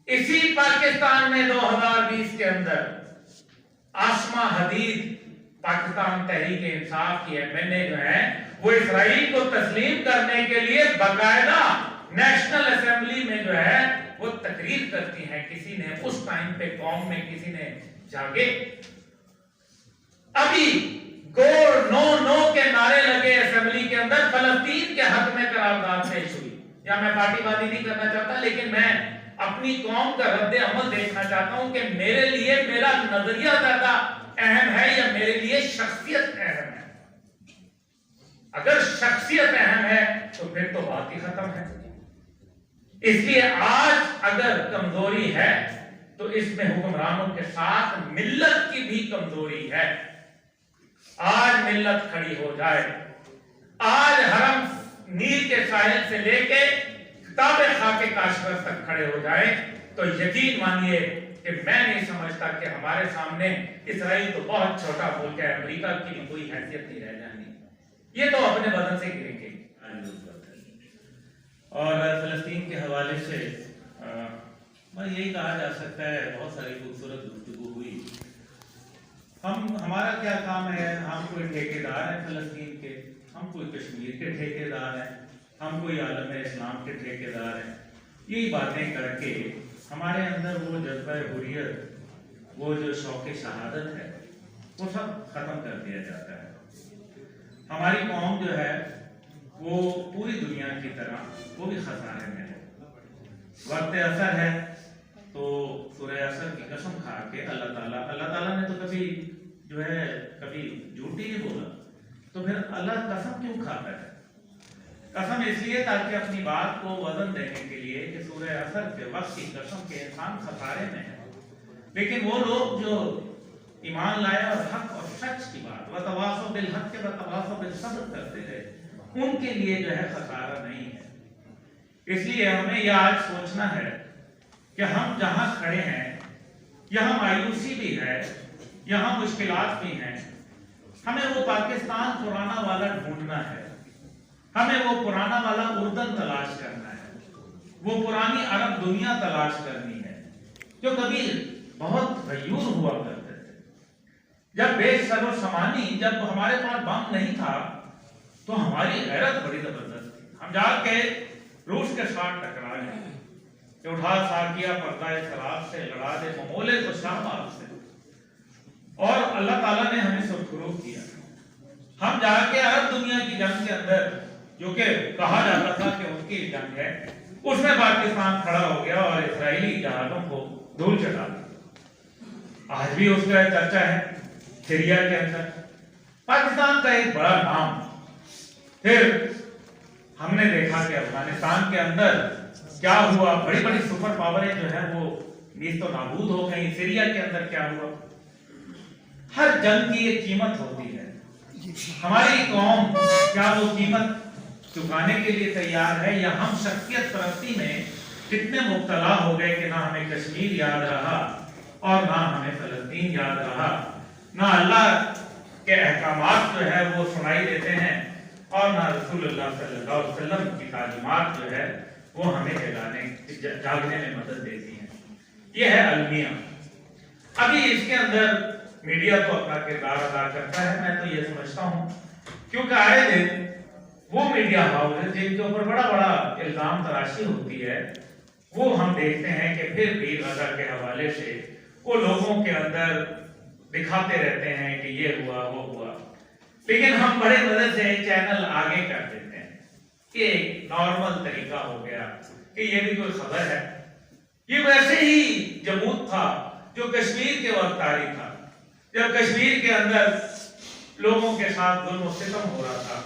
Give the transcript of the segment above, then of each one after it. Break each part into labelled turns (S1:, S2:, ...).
S1: اسی پاکستان میں 2020 کے اندر آسما حدید پاکستان تحریک انصاف کی MNA جو ہے وہ اسرائیل کو تسلیم کرنے کے لیے باقاعدہ نیشنل اسمبلی میں جو ہے وہ تقریر کرتی ہیں. کسی نے اس ٹائم پہ قوم میں کسی نے جاگے؟ ابھی گو نو نو کے نعرے لگے اسمبلی کے اندر فلسطین کے حق میں قرارداد پیش ہوئی. یا میں پارٹی بازی نہیں کرنا چاہتا لیکن میں اپنی قوم کا رد عمل دیکھنا چاہتا ہوں کہ میرے لیے میرا نظریہ زیادہ اہم ہے یا میرے لیے شخصیت اہم ہے. اگر شخصیت اہم ہے تو پھر تو بات ہی ختم ہے. اس لیے آج اگر کمزوری ہے تو اس میں حکمرانوں کے ساتھ ملت کی بھی کمزوری ہے. آج ملت کھڑی ہو جائے, آج حرم نیل کے ساحل سے لے کے کتاب خاک کاشغر تک کھڑے ہو جائے تو یقین مانیے کہ میں نہیں سمجھتا کہ ہمارے سامنے اسرائیل تو بہت چھوٹا ملک ہے, امریکہ کی بھی کوئی حیثیت نہیں رہ جانی. یہ تو اپنے بدن سے گریں گے.
S2: اور فلسطین کے حوالے سے یہی کہا جا سکتا ہے, بہت ساری خوبصورت گفتگو ہوئی. ہمارا کیا کام ہے؟ ہم کوئی ٹھیکیدار ہیں فلسطین کے, ہم کوئی کشمیر کے ٹھیکیدار ہیں, ہم کوئی عالم اسلام کے ٹھیکیدار ہیں. یہی باتیں کر کے ہمارے اندر وہ جذبہ حریت, وہ جو شوق شہادت ہے, وہ سب ختم کر دیا جاتا ہے. ہماری قوم جو ہے وہ پوری دنیا کی طرح وہ بھی خسارے میں ہے. وقت اثر ہے تو سورہ اثر کی قسم کھا کے اللہ تعالیٰ نے تو کبھی جو ہے کبھی جھوٹ ہی نہیں بولا, تو پھر اللہ قسم کیوں کھاتا ہے؟ قسم اس لیے تاکہ اپنی بات کو وزن دینے کے لیے کہ سورہ اثر کے وقت کی قسم کے انسان خسارے میں ہے. لیکن وہ لوگ جو ایمان لائے اور حق اور سچ کی بات وتواصوا بالحق وتواصوا بالصبر کرتے رہے, ان کے لیے جو ہے خسارہ نہیں ہے. اس لیے ہمیں یہ آج سوچنا ہے کہ ہم جہاں کھڑے ہیں یہاں مایوسی بھی ہے, یہاں مشکلات بھی ہیں. ہمیں وہ پاکستان پرانا والا ڈھونڈنا ہے, ہمیں وہ پرانا والا اردن تلاش کرنا ہے, وہ پرانی عرب دنیا تلاش کرنی ہے جو کبھی بہت غیور ہوا کرتے تھے. جب بے سر و سامانی, جب ہمارے پاس بم نہیں تھا تو ہماری غیرت بڑی زبردست تھی. ہم جا کے روس کے ساتھ ٹکرا گئے کہ اٹھا ساکیا پردہ سراب سے, لڑا دے ممولے کو شاہباز سے, اور اللہ تعالیٰ نے ہمیں سرخرو کیا. ہم جا کے عرب دنیا کی جنگ کے اندر جو کہ کہا جاتا تھا کہ ان کی جنگ ہے, اس میں پاکستان کھڑا ہو گیا اور اسرائیلی جہازوں کو دھول چٹا دیا. آج بھی اس کا چرچا ہے سیریا کے اندر پاکستان کا ایک بڑا نام. پھر ہم نے دیکھا کہ افغانستان کے اندر کیا ہوا, بڑی بڑی سپر پاوریں جو ہیں وہ نیست و نابود ہو گئی. سیریا کے اندر کیا ہوا. ہر جنگ کی ایک قیمت ہوتی ہے. ہماری قوم کیا وہ قیمت چکانے کے لیے تیار ہے, یا ہم شخصیت پرستی میں کتنے مبتلا ہو گئے کہ نہ ہمیں کشمیر یاد رہا اور نہ ہمیں فلسطین یاد رہا, نہ اللہ کے احکامات جو ہے وہ سنائی دیتے ہیں اور نہ رسول اللہ صلی اللہ علیہ وسلم کی تعلیمات جو ہے وہ ہمیں جاگنے میں مدد دیتی ہیں. یہ ہے المیہ. ابھی اس کے اندر میڈیا تو اپنا کردار ادا کرتا ہے, میں تو یہ سمجھتا ہوں, کیونکہ آئے دن وہ میڈیا ہاؤس جن کے اوپر بڑا بڑا الزام تراشی ہوتی ہے, وہ ہم دیکھتے ہیں کہ پھر بھی غزہ کے حوالے سے وہ لوگوں کے اندر دکھاتے رہتے ہیں کہ یہ ہوا وہ ہوا. لیکن ہم بڑے مزے سے چینل آگے کر دیتے ہیں. یہ ایک نارمل طریقہ ہو گیا کہ یہ بھی کوئی خبر ہے. یہ ویسے ہی جمود تھا جو کشمیر کے وقت طاری تھا, جب کشمیر کے اندر لوگوں کے ساتھ ظلم و ستم ہو رہا تھا,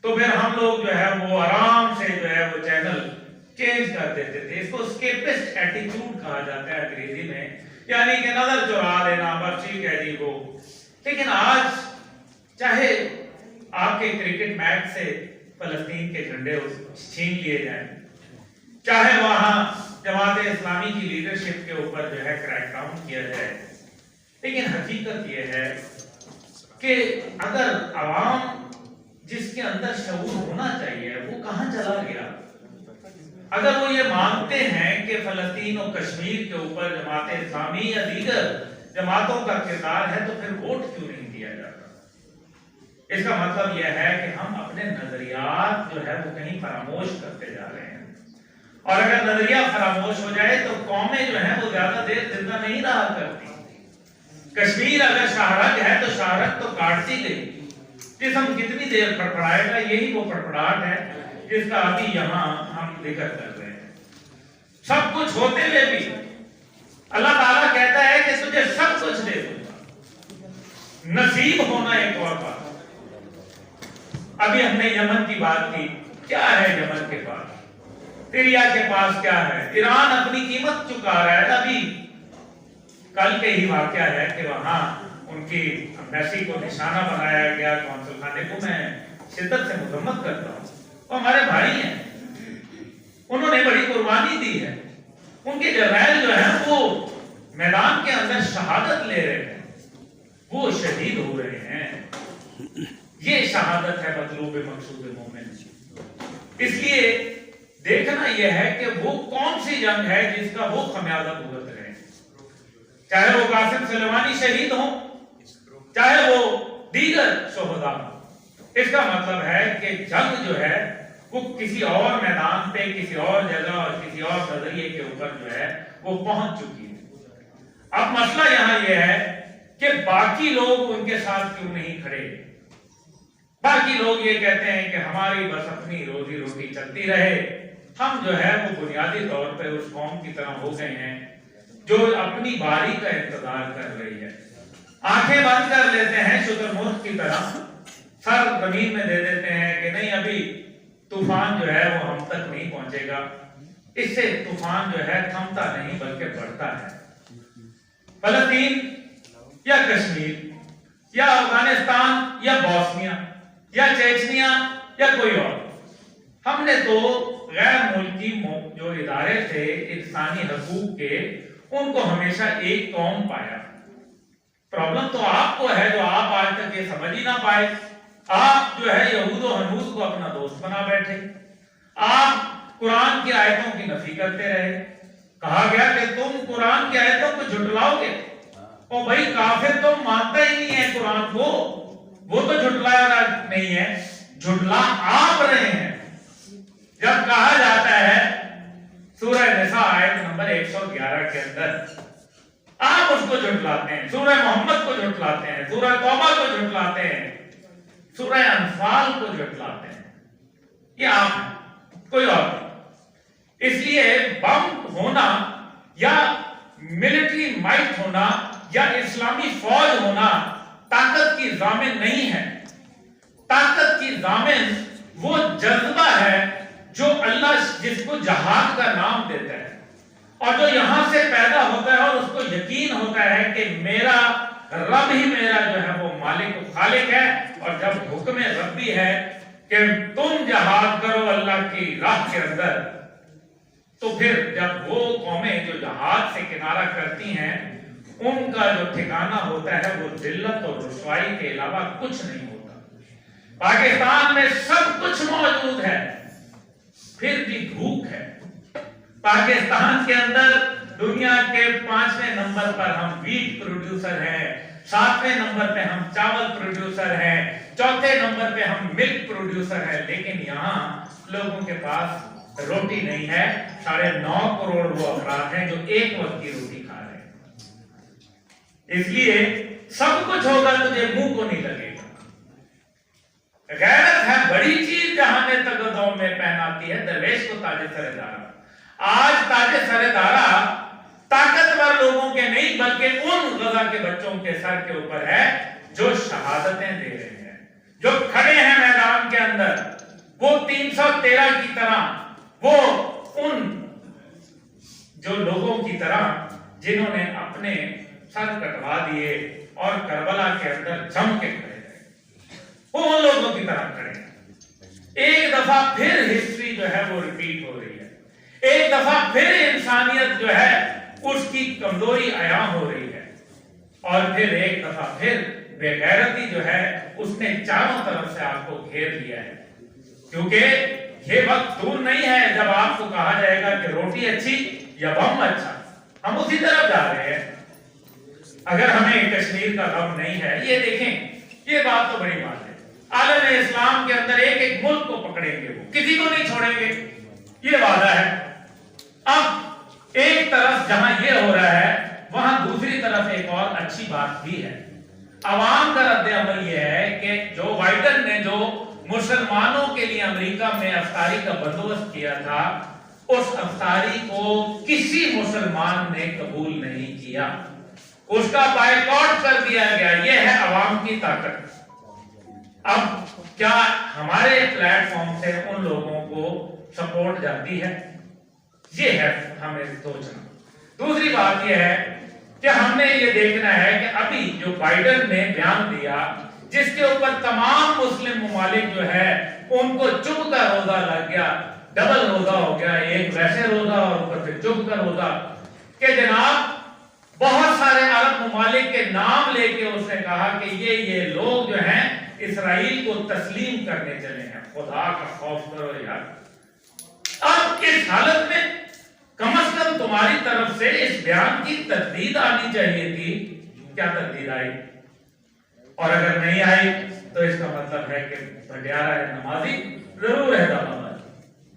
S2: تو پھر ہم لوگ جو ہے وہ آرام سے جو ہے وہ چینل چینج کر دیتے تھے. اس کو اسکیپسٹ ایٹیٹیوڈ کہا جاتا ہے انگریزی میں, یعنی کہ نظر چرا لینا, بس ٹھیک ہے جی وہ. لیکن آج چاہے آپ کے کرکٹ میچ سے فلسطین کے جھنڈے چھین لیے جائیں, چاہے وہاں جماعت اسلامی کی لیڈرشپ کے اوپر جو ہے کریک ڈاؤن کیا جائے, لیکن حقیقت یہ ہے کہ اگر عوام جس کے اندر شعور ہونا چاہیے وہ کہاں چلا گیا. اگر وہ یہ مانتے ہیں کہ فلسطین اور کشمیر کے اوپر جماعت اسلامی یا دیگر جماعتوں کا کردار ہے تو پھر ووٹ کیوں نہیں دیا جاتا؟ اس کا مطلب یہ ہے کہ ہم اپنے نظریات جو ہے وہ کہیں فراموش کرتے جا رہے ہیں، اور اگر نظریہ فراموش ہو جائے تو قومیں جو ہیں وہ زیادہ دیر زندہ نہیں رہا کرتی۔ کشمیر اگر شاہرگ ہے تو شاہرگ تو کاٹتی گئی، جسم کتنی دیر پڑپڑائے گا؟ یہی وہ پڑپڑاہٹ ہے جس کا ابھی یہاں ہم ذکر کر رہے ہیں۔ سب کچھ ہوتے ہوئے بھی اللہ تعالیٰ کہتا ہے کہ تجھے سب کچھ دے دوں گا، نصیب ہونا ایک اور بات۔ ابھی ہم نے یمن کی بات کی، کیا ہے یمن کے پاس؟ سیریا کے پاس کیا ہے؟ ایران اپنی قیمت چکا رہا ہے۔ ابھی کل کے ہی واقعہ ہے کہ وہاں ان کی ایمبیسی کو نشانہ بنایا گیا، قونصل خانے کو میں شدت سے مذمت کرتا ہوں، وہ ہمارے بھائی ہیں، انہوں نے بڑی قربانی دی ہے، ان کے جرائل جو ہیں وہ میدان کے اندر شہادت لے رہے ہیں، وہ شہید ہو رہے ہیں۔ یہ شہادت ہے مطلوب مقصود مومن۔ اس لیے دیکھنا یہ ہے کہ وہ کون سی جنگ ہے جس کا وہ خمیازہ بھگت رہے ہیں، چاہے وہ قاسم سلیمانی شہید ہوں، چاہے وہ دیگر شہداء ہوں۔ اس کا مطلب ہے کہ جنگ جو ہے وہ کسی اور میدان پہ، کسی اور جگہ اور کسی اور نظریے کے اوپر جو ہے وہ پہنچ چکی ہے۔ اب مسئلہ یہاں یہ ہے کہ باقی لوگ ان کے ساتھ کیوں نہیں کھڑے؟ باقی لوگ یہ کہتے ہیں کہ ہماری بس اپنی روزی روٹی چلتی رہے، ہم جو ہے وہ بنیادی طور پہ اس قوم کی طرح ہو گئے ہیں جو اپنی باری کا انتظار کر رہی ہے، آنکھیں بند کر لیتے ہیں شتر مرغ کی طرح، سر زمین میں دے دیتے ہیں کہ نہیں ابھی طوفان جو ہے وہ ہم تک نہیں پہنچے گا۔ اس سے طوفان جو ہے تھمتا نہیں بلکہ بڑھتا ہے۔ فلسطین یا کشمیر یا افغانستان یا بوسنیا یا چیچنیا یا کوئی اور، ہم نے تو غیر ملکی جو ادارے تھے انسانی حقوق کے، ان کو ہمیشہ ایک قوم پایا۔ پرابلم تو آپ کو ہے جو آپ آج تک یہ سمجھ ہی نہ پائے۔ آپ جو ہے یہود و ہنوز کو اپنا دوست بنا بیٹھے، آپ قرآن کی آیتوں کی نفی کرتے رہے۔ کہا گیا کہ تم قرآن کی آیتوں کو جھٹلاؤ گے، اور بھائی کافر تو مانتا ہی نہیں ہے قرآن کو، وہ تو جھٹلا رہا نہیں ہے، جھٹلا آپ رہے ہیں۔ جب کہا جاتا ہے سورہ نساء آیت نمبر 111 کے اندر آپ اس کو جھٹلاتے ہیں، سورہ محمد کو جھٹلاتے ہیں، سورہ توبہ کو جھٹلاتے ہیں، سورہ انفال کو جھٹلاتے ہیں، یہ آپ ہیں، کوئی اور نہیں۔ اس لیے بم ہونا یا ملٹری مائٹ ہونا یا اسلامی فوج ہونا طاقت کی ضامن نہیں ہے۔ طاقت کی ضامن وہ جذبہ ہے جو اللہ جس کو جہاد کا نام دیتا ہے، اور جو یہاں سے پیدا ہوتا ہے اور اس کو یقین ہوتا ہے کہ میرا رب ہی میرا جو ہے وہ مالک و خالق ہے، اور جب حکم ربی ہے کہ تم جہاد کرو اللہ کی راہ کے اندر، تو پھر جب وہ قومیں جو جہاد سے کنارہ کرتی ہیں ان کا جو ٹھکانہ ہوتا ہے وہ ذلت اور رسوائی کے علاوہ کچھ نہیں ہوتا۔ پاکستان میں سب کچھ موجود ہے، پھر بھی بھوک ہے۔ پاکستان کے اندر دنیا کے 5ویں نمبر پر ہم ویٹ پروڈیوسر ہیں، 7ویں نمبر پہ ہم چاول پروڈیوسر ہیں، 4تھے نمبر پہ ہم ملک پروڈیوسر ہیں، لیکن یہاں لوگوں کے پاس روٹی نہیں ہے۔ 9.5 کروڑ وہ افراد ہیں جو ایک وقت کی روٹی کھا رہے ہیں۔ اس لیے سب کچھ ہوگا تجھے منہ کو نہیں لگے گا۔ غیرت ہے بڑی چیز جہاں نے تگدوں میں پہناتی ہے درویش کو تاج سر دارا۔ آج تاج سر دارا طاقتور لوگوں کے نہیں بلکہ ان غزہ کے بچوں کے سر کے اوپر ہے جو شہادتیں دے رہے ہیں، جو کھڑے ہیں میدان کے اندر، وہ 313 کی طرح، وہ ان جو لوگوں کی طرح جنہوں نے اپنے سر کٹوا دیے اور کربلا کے اندر جم کے کھڑے رہے، وہ ان لوگوں کی طرح کھڑے ہیں۔ ایک دفعہ پھر ہسٹری جو ہے وہ ریپیٹ ہو رہی ہے، ایک دفعہ پھر انسانیت جو ہے اس کی کمزوری عیاں ہو رہی ہے، اور پھر ایک دفعہ پھر بے غیرتی جو ہے اس نے چاروں طرف سے آپ کو گھیر لیا ہے، کیونکہ
S1: یہ وقت دور نہیں ہے جب آپ کو کہا جائے گا کہ روٹی اچھی یا بم اچھا. ہم اسی طرف جا رہے ہیں. اگر ہمیں کشمیر کا غم نہیں ہے, یہ دیکھیں یہ بات تو بڑی بات ہے, عالم اسلام کے اندر ایک ایک ملک کو پکڑیں گے, وہ کسی کو نہیں چھوڑیں گے, یہ وعدہ ہے. اب ایک طرف جہاں یہ ہو رہا ہے وہاں دوسری طرف ایک اور اچھی بات بھی ہے. عوام کا رد عمل یہ ہے کہ جو بائیڈن نے جو مسلمانوں کے لیے امریکہ میں افطاری کا بندوبست کیا تھا, اس افطاری کو کسی مسلمان نے قبول نہیں کیا, اس کا بائیکاٹ کر دیا گیا. یہ ہے عوام کی طاقت. اب کیا ہمارے پلیٹ فارم سے ان لوگوں کو سپورٹ جاتی ہے؟ یہ ہے ہمیں سوچنا. دوسری بات یہ ہے کہ ہم نے یہ دیکھنا ہے کہ ابھی جو بائیڈن نے بیان دیا جس کے اوپر تمام مسلم ممالک جو ہے ان کو چپ کا روزہ لگ گیا, ڈبل روزہ ہو گیا, ایک ویسے روزہ اور اوپر سے چپ کا روزہ, کہ جناب بہت سارے عرب ممالک کے نام لے کے اس نے کہا کہ یہ لوگ جو ہیں اسرائیل کو تسلیم کرنے چلے ہیں. خدا کا خوف کرو یار. اب اس حالت میں کم از کم تمہاری طرف سے اس بیان کی تردید آنی چاہیے تھی. کیا تردید آئی؟ اور اگر نہیں آئی تو اس کا مطلب ہے کہ بھٹیارا ہے نمازی ضرور ہے داماد.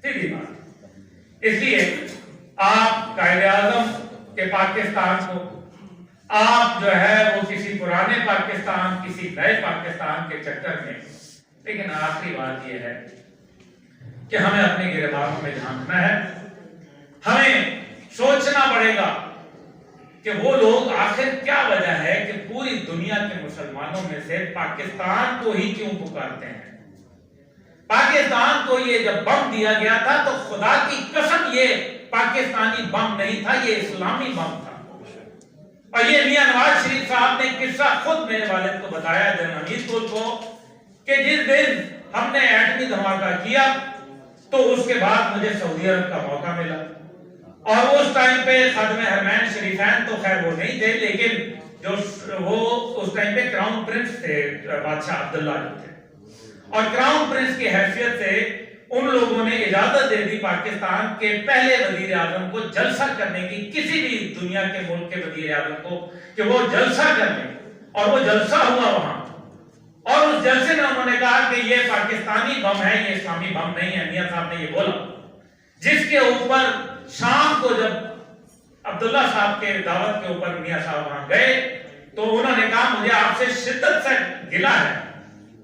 S1: سیدھی بات. اس لیے آپ قائد اعظم کہ پاکستان کو آپ جو ہے وہ کسی پرانے پاکستان کسی نئے پاکستان کے چکر میں, لیکن آخری بات یہ ہے کہ ہمیں اپنے گربانوں میں جھانکنا ہے. ہمیں سوچنا پڑے گا کہ وہ لوگ آخر کیا وجہ ہے کہ پوری دنیا کے مسلمانوں میں سے پاکستان کو ہی کیوں پکارتے ہیں. پاکستان کو یہ جب بم دیا گیا تھا تو خدا کی قسم یہ پاکستانی بم نہیں تھا, یہ اسلامی بم تھا. اور یہ میاں نواز شریف صاحب نے قصہ خود میرے والد کو بتایا جنرل حمید پور کو کہ جس دن ہم نے ایٹمی دھماکہ کیا تو اس کے بعد مجھے سعودی عرب کا موقع ملا, اور اس ٹائم پہ خادم حرمین شریفین تو خیر وہ نہیں تھے, لیکن جو وہ اس ٹائم پہ کراؤن پرنس تھے, بادشاہ عبداللہ جو تھے, اور کراؤن پرنس کی حیثیت سے ان لوگوں نے اجازت دے دی پاکستان کے پہلے وزیر اعظم کو جلسہ کرنے کی, کسی بھی دنیا کے ملک کے وزیر اعظم کو, کہ وہ جلسہ کرنے, اور وہ جلسہ ہوا وہاں. اور اس جلسے میں انہوں نے کہا کہ یہ پاکستانی بم ہے, یہ اسلامی بم نہیں ہے. میاں صاحب نے یہ بولا, جس کے اوپر شام کو جب عبداللہ صاحب کے دعوت کے اوپر میاں صاحب وہاں گئے تو انہوں نے کہا مجھے آپ سے شدت سے گلہ ہے.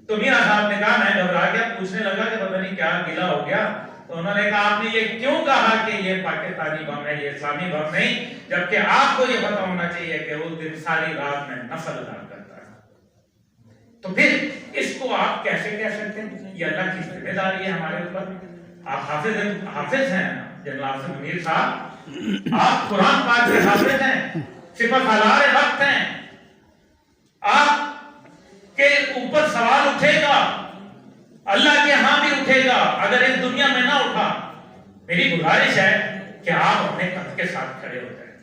S1: تو میاں صاحب نے کہا, میں گھبرا گیا, پوچھنے لگا کہ پتہ نہیں کیا گلہ ہو گیا. تو انہوں نے کہا آپ نے یہ کیوں کہا کہ یہ پاکستانی بم ہے, یہ اسلامی بم نہیں, جبکہ آپ کو یہ پتہ ہونا چاہیے کہ اس دن ساری رات میں نفل ادا کرتا ہے. تو پھر اس کو آپ کیسے کہہ سکتے ہیں؟ یہ اللہ کی ذمہ داری ہے ہمارے اوپر. آپ حافظ ہیں جنرل آصف منیر صاحب, آپ قرآن پاک کے حافظ ہیں, سپہ سالار وقت ہیں. آپ کے اوپر سوال اٹھے گا, اللہ کے ہاں بھی اٹھے گا, اگر اس دنیا میں نہ اٹھا. میری گزارش ہے کہ آپ اپنے قد کے ساتھ کھڑے ہو جائیں,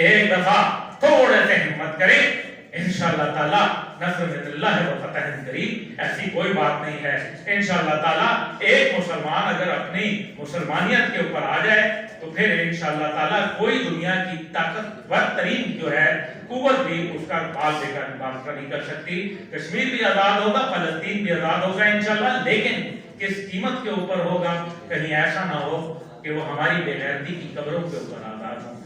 S1: ایک دفعہ تھوڑے سے ہمت کریں, انشاءاللہ تعالی نصر من اللہ و فتح قریب. ایسی کوئی بات نہیں ہے. انشاءاللہ تعالی ایک مسلمان اگر اپنی مسلمانیت کے اوپر آ جائے تو پھر انشاءاللہ تعالی کوئی دنیا کی طاقتور ترین جو ہے قوت بھی اس کا بات نہیں کر سکتی. کشمیر بھی آزاد ہوگا, فلسطین بھی آزاد ہوگا انشاءاللہ, لیکن کس قیمت کے اوپر ہوگا؟ کہیں ایسا نہ ہو کہ وہ ہماری بے غیرتی کی قبروں کے اوپر آزاد ہوں.